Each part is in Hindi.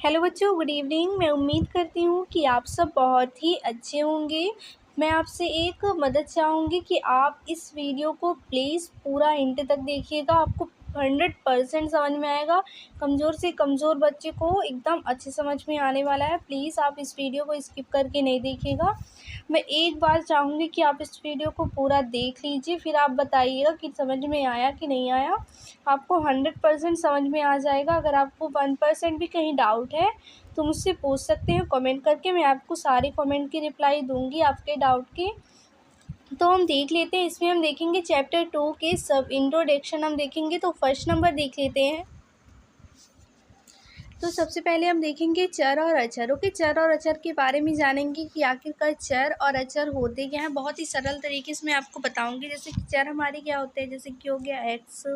हेलो बच्चों, गुड इवनिंग। मैं उम्मीद करती हूँ कि आप सब बहुत ही अच्छे होंगे। मैं आपसे एक मदद चाहूँगी कि आप इस वीडियो को प्लीज़ पूरा एंड तक देखिएगा। आपको 100% समझ में आएगा। कमज़ोर से कमज़ोर बच्चे को एकदम अच्छे समझ में आने वाला है। प्लीज़ आप इस वीडियो को स्किप करके नहीं देखिएगा। मैं एक बार चाहूँगी कि आप इस वीडियो को पूरा देख लीजिए, फिर आप बताइएगा कि समझ में आया कि नहीं आया। आपको 100% समझ में आ जाएगा। अगर आपको 1% भी कहीं डाउट है तो मुझसे पूछ सकते हैं कमेंट करके। मैं आपको सारे कमेंट की रिप्लाई दूंगी आपके डाउट के। तो हम देख लेते हैं। इसमें हम देखेंगे चैप्टर 2 के सब इंट्रोडक्शन हम देखेंगे। तो फर्स्ट नंबर देख लेते हैं। तो सबसे पहले हम देखेंगे चर और अचर। ओके, चर और अचर के बारे में जानेंगे कि आखिरकार चर और अचर होते क्या हैं। बहुत ही सरल तरीके से मैं आपको बताऊंगी। जैसे कि चर हमारे क्या होते हैं, जैसे कि हो गया एक्स,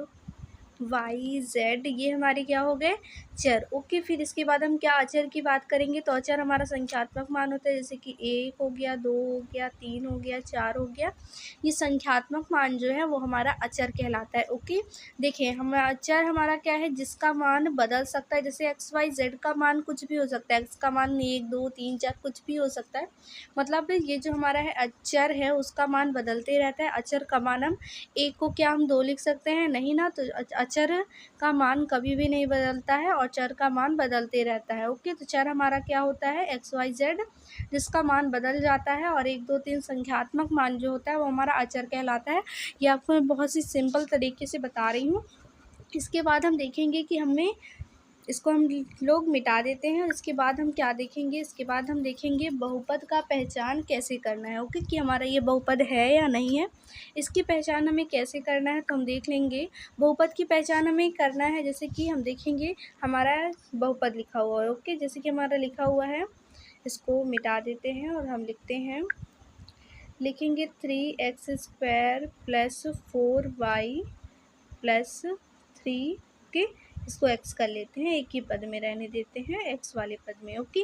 वाई, जेड, ये हमारे क्या हो गए, चर। ओके, फिर इसके बाद हम क्या अचर की बात करेंगे। तो अचर हमारा संख्यात्मक मान होता है। जैसे कि 1 हो गया, 2 हो गया, 3 हो गया, 4 हो गया। ये संख्यात्मक मान जो है वो हमारा अचर कहलाता है। ओके, देखिए हम अचर हमारा क्या है, जिसका मान बदल सकता है। जैसे एक्स वाई जेड का मान कुछ भी हो सकता है। एक्स का मान 1 2 3 4 कुछ भी हो सकता है। मतलब ये जो हमारा है अचर है उसका मान बदलते रहता है। अचर का मान हम एक को क्या हम 2 लिख सकते हैं, नहीं ना। तो अचर का मान कभी भी नहीं बदलता है और चर का मान बदलते रहता है। ओके, तो चर हमारा क्या होता है, एक्स वाई जेड, जिसका मान बदल जाता है। और 1 2 3 संख्यात्मक मान जो होता है वो हमारा अचर कहलाता है। ये आपको मैं बहुत सी सिंपल तरीके से बता रही हूँ। इसके बाद हम देखेंगे कि हमें इसको हम लोग मिटा देते हैं। और इसके बाद हम क्या देखेंगे, इसके बाद हम देखेंगे बहुपद का पहचान कैसे करना है। ओके, कि हमारा ये बहुपद है या नहीं है, इसकी पहचान हमें कैसे करना है तो हम देख लेंगे। बहुपद की पहचान हमें करना है, जैसे कि हम देखेंगे हमारा बहुपद लिखा हुआ है। ओके, जैसे कि हमारा लिखा हुआ है, इसको मिटा देते हैं और हम लिखेंगे 3x² + 4y + 3 के। इसको x कर लेते हैं, एक ही पद में रहने देते हैं, x वाले पद में। ओके,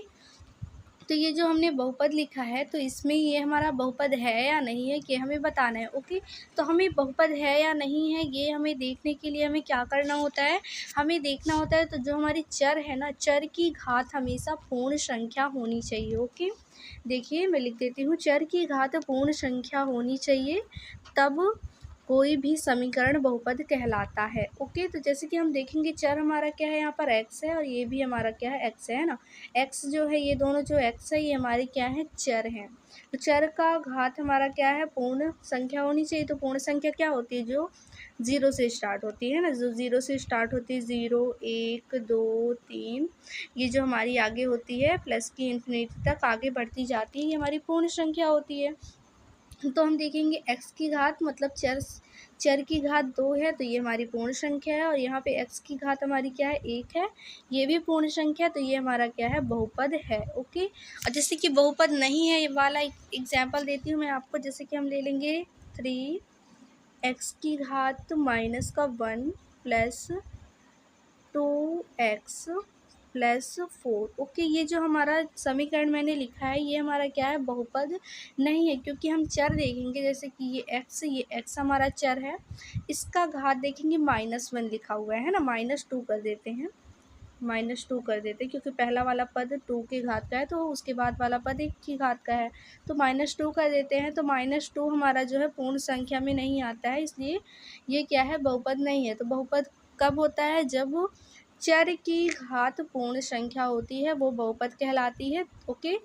तो ये जो हमने बहुपद लिखा है तो इसमें ये हमारा बहुपद है या नहीं है कि हमें बताना है। ओके, तो हमें बहुपद है या नहीं है ये हमें देखने के लिए हमें क्या करना होता है, हमें देखना होता है। तो जो हमारी चर है ना, चर की घात हमेशा पूर्ण संख्या होनी चाहिए। ओके, देखिए मैं लिख देती हूँ, चर की घात पूर्ण संख्या होनी चाहिए, तब कोई भी समीकरण बहुपद कहलाता है। ओके, तो जैसे कि हम देखेंगे चर हमारा क्या है, यहाँ पर x है और ये भी हमारा क्या है, x है ना। x जो है, ये दोनों जो x है ये हमारे क्या है, चर हैं। तो चर का घात हमारा क्या है, पूर्ण संख्या होनी चाहिए। तो पूर्ण संख्या क्या होती है, जो 0 से स्टार्ट होती है ना, जो 0 से स्टार्ट होती है, 0 1 2 3, ये जो हमारी आगे होती है प्लस की इन्फिनिटी तक आगे बढ़ती जाती है, ये हमारी पूर्ण संख्या होती है। तो हम देखेंगे x की घात मतलब चर की घात 2 है, तो ये हमारी पूर्ण संख्या है। और यहाँ पे x की घात हमारी क्या है, 1 है, ये भी पूर्ण संख्या, तो ये हमारा क्या है, बहुपद है। ओके, और जैसे कि बहुपद नहीं है, ये वाला एग्जाम्पल देती हूँ मैं आपको। जैसे कि हम ले लेंगे 3x की घात -1 + 2x + 4। ओके, ये जो हमारा समीकरण मैंने लिखा है ये हमारा क्या है, बहुपद नहीं है, क्योंकि हम चर देखेंगे। जैसे कि ये x हमारा चर है, इसका घात देखेंगे -1 लिखा हुआ है ना, -2 कर देते हैं, -2 कर देते हैं, क्योंकि पहला वाला पद 2 के घात का है तो उसके बाद वाला पद 1 की घात का है, तो -2 कर देते हैं। तो -2 हमारा जो है पूर्ण संख्या में नहीं आता है, इसलिए ये क्या है, बहुपद नहीं है। तो बहुपद कब होता है, जब चर की घात पूर्ण संख्या होती है, वो बहुपद कहलाती है। ओके,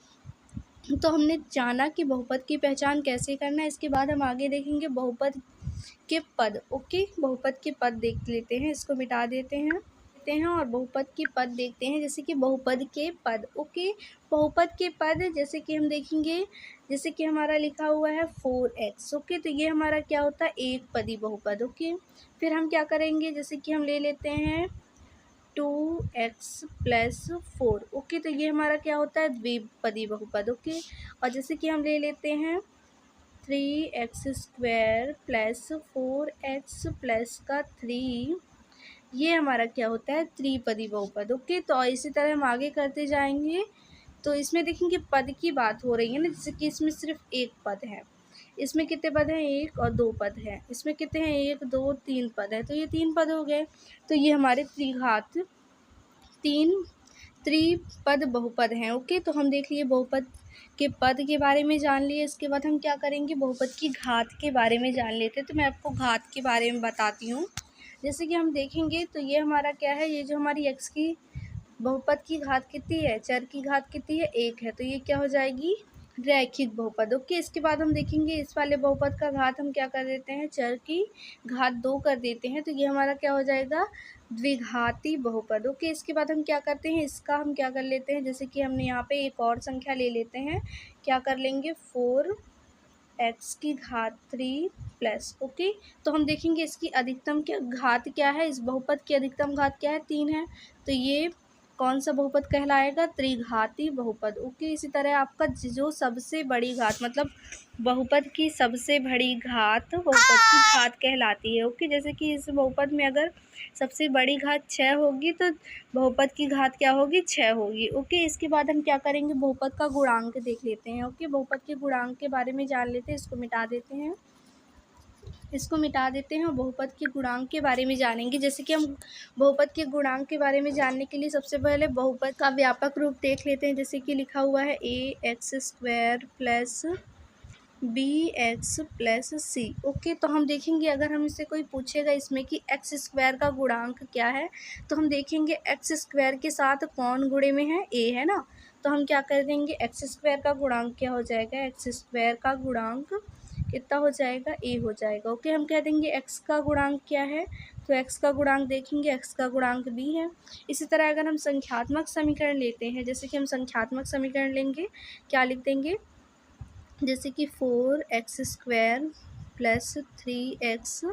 तो हमने जाना कि बहुपद की पहचान कैसे करना है। इसके बाद हम आगे देखेंगे बहुपद के पद। ओके, बहुपद के पद देख लेते हैं, इसको मिटा देते हैं और बहुपद के पद देखते हैं। जैसे कि बहुपद के पद। ओके, बहुपद के पद जैसे कि हम देखेंगे, जैसे कि हमारा लिखा हुआ है 4x। ओके, तो ये हमारा क्या होता है, एक पदी बहुपद। ओके, फिर हम क्या करेंगे, जैसे कि हम ले लेते हैं 2x + 4। ओके, तो ये हमारा क्या होता है, द्विपदी बहुपद। ओके, और जैसे कि हम ले लेते हैं 3x² + 4x + 3, ये हमारा क्या होता है, त्रिपदी बहुपद। ओके, तो इसी तरह हम आगे करते जाएंगे। तो इसमें देखेंगे पद की बात हो रही है ना, जैसे कि इसमें सिर्फ एक पद है, इसमें कितने पद हैं, 1 और 2 पद हैं। इसमें कितने हैं, 1 2 3 पद है, तो ये 3 पद हो गए। तो ये हमारे त्रिघात तीन त्रिपद बहुपद हैं। ओके, तो हम देख लिए बहुपद के पद के बारे में जान लिए। इसके बाद हम क्या करेंगे, बहुपद की घात के बारे में जान लेते हैं। तो मैं आपको घात के बारे में बताती हूँ। जैसे कि हम देखेंगे तो ये हमारा क्या है, ये जो हमारी x की बहुपद की घात कितनी है, चर की घात कितनी है, 1 है। तो ये क्या हो जाएगी, रैखिक बहुपद। ओके, इसके बाद हम देखेंगे इस वाले बहुपद का घात हम क्या कर देते हैं, चर की घात 2 कर देते हैं। तो ये हमारा क्या हो जाएगा, द्विघाती बहुपद। ओके, इसके बाद हम क्या करते हैं, इसका हम क्या कर लेते हैं, जैसे कि हमने यहाँ पे एक और संख्या ले लेते हैं। क्या कर लेंगे, 4x की घात 3 प्लस। ओके, तो हम देखेंगे इसकी अधिकतम क्या घात क्या है, इस बहुपद की अधिकतम घात क्या है, 3 है। तो ये कौन सा बहुपद कहलाएगा, त्रिघाती बहुपद। ओके, इसी तरह आपका जो सबसे बड़ी घात, मतलब बहुपद की सबसे बड़ी घात बहुपद की घात कहलाती है। ओके, जैसे कि इस बहुपद में अगर सबसे बड़ी घात 6 होगी तो बहुपद की घात क्या होगी, 6 होगी। ओके, इसके बाद हम क्या करेंगे, बहुपद का गुणांक देख लेते हैं। ओके, बहुपद के गुणांक के बारे में जान लेते हैं। इसको मिटा देते हैं, इसको मिटा देते हैं और बहुपद के गुणांक के बारे में जानेंगे। जैसे कि हम बहुपद के गुणांक के बारे में जानने के लिए सबसे पहले बहुपद का व्यापक रूप देख लेते हैं। जैसे कि लिखा हुआ है ax² plus bx plus c। Okay, तो हम देखेंगे अगर हम इससे कोई पूछेगा इसमें कि x² का गुणांक क्या है, तो हम देखेंगे x² के साथ कौन गुणे में है, a है ना। तो हम क्या कर देंगे, x² का गुणांक क्या हो जाएगा, x² का गुणांक कितना हो जाएगा, a हो जाएगा। ओके, हम कह देंगे x का गुणांक क्या है, तो x का गुणांक देखेंगे, x का गुणांक b है। इसी तरह अगर हम संख्यात्मक समीकरण लेते हैं, जैसे कि हम संख्यात्मक समीकरण लेंगे, क्या लिख देंगे, जैसे कि 4x² plus 3x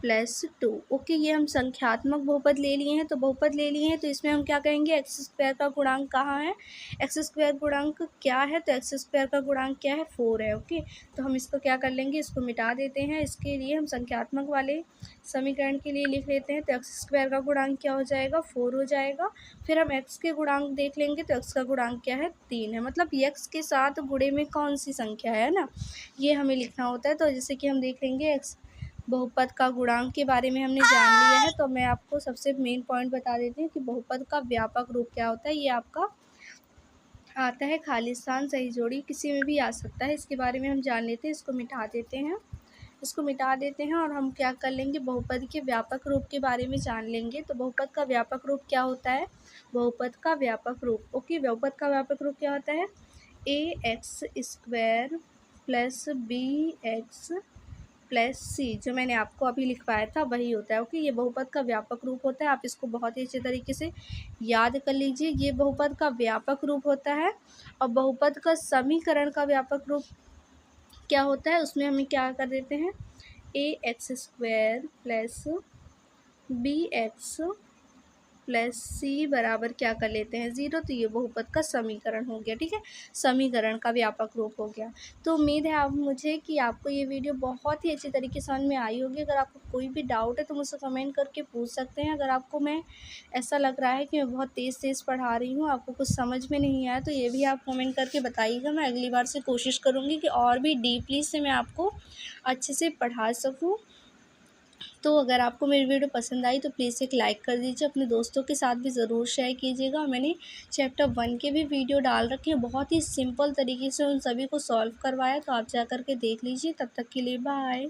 plus 2। Okay, ये हम संख्यात्मक बहुपद ले लिए हैं। तो बहुपद ले लिए हैं तो इसमें हम क्या कहेंगे, x² का गुणांक कहाँ है, x² गुणांक क्या है, तो x² का गुणांक क्या है, 4 है। ओके, तो हम इसको क्या कर लेंगे, इसको मिटा देते हैं। इसके लिए हम संख्यात्मक वाले समीकरण के लिए लिख लेते हैं। तो x² का गुणांक क्या हो जाएगा, 4 हो जाएगा। फिर हम x के गुणांक देख लेंगे, तो x का गुणांक क्या है, 3 है। मतलब x के साथ गुणे में कौन सी संख्या है ना, ये हमें लिखना होता है। तो जैसे कि हम देख लेंगे x बहुपद का गुणांक के बारे में हमने जान लिया है। तो मैं आपको सबसे मेन पॉइंट बता देती हूँ कि बहुपद का व्यापक रूप क्या होता है। ये आपका आता है खाली स्थान सही जोड़ी, किसी में भी आ सकता है। इसके बारे में हम जान लेते हैं। इसको मिटा देते हैं, इसको मिटा देते हैं और हम क्या कर लेंगे, बहुपद के व्यापक रूप के बारे में जान लेंगे। तो बहुपद का व्यापक रूप क्या होता है, बहुपद का व्यापक रूप। ओके, बहुपद का व्यापक रूप क्या होता है, ax² plus bx plus c, जो मैंने आपको अभी लिखवाया था वही होता है। ओके, ये बहुपद का व्यापक रूप होता है। आप इसको बहुत ही अच्छे तरीके से याद कर लीजिए। ये बहुपद का व्यापक रूप होता है। और बहुपद का समीकरण का व्यापक रूप क्या होता है, उसमें हमें क्या कर देते हैं, ax² plus bx plus c बराबर क्या कर लेते हैं, 0। तो ये बहुपद का समीकरण हो गया। ठीक है, समीकरण का व्यापक रूप हो गया। तो उम्मीद है आप मुझे कि आपको ये वीडियो बहुत ही अच्छी तरीके से समझ में आई होगी। अगर आपको कोई भी डाउट है तो मुझसे कमेंट करके पूछ सकते हैं। अगर आपको मैं ऐसा लग रहा है कि मैं बहुत तेज़ पढ़ा रही हूँ, आपको कुछ समझ में नहीं आया, तो ये भी आप कमेंट करके बताइएगा। मैं अगली बार से कोशिश करूँगी कि और भी डीपली से मैं आपको अच्छे से पढ़ा सकूँ। तो अगर आपको मेरी वीडियो पसंद आई तो प्लीज़ एक लाइक कर दीजिए, अपने दोस्तों के साथ भी ज़रूर शेयर कीजिएगा। मैंने चैप्टर 1 के भी वीडियो डाल रखे हैं, बहुत ही सिंपल तरीके से उन सभी को सॉल्व करवाया, तो आप जा कर के देख लीजिए। तब तक के लिए बाय।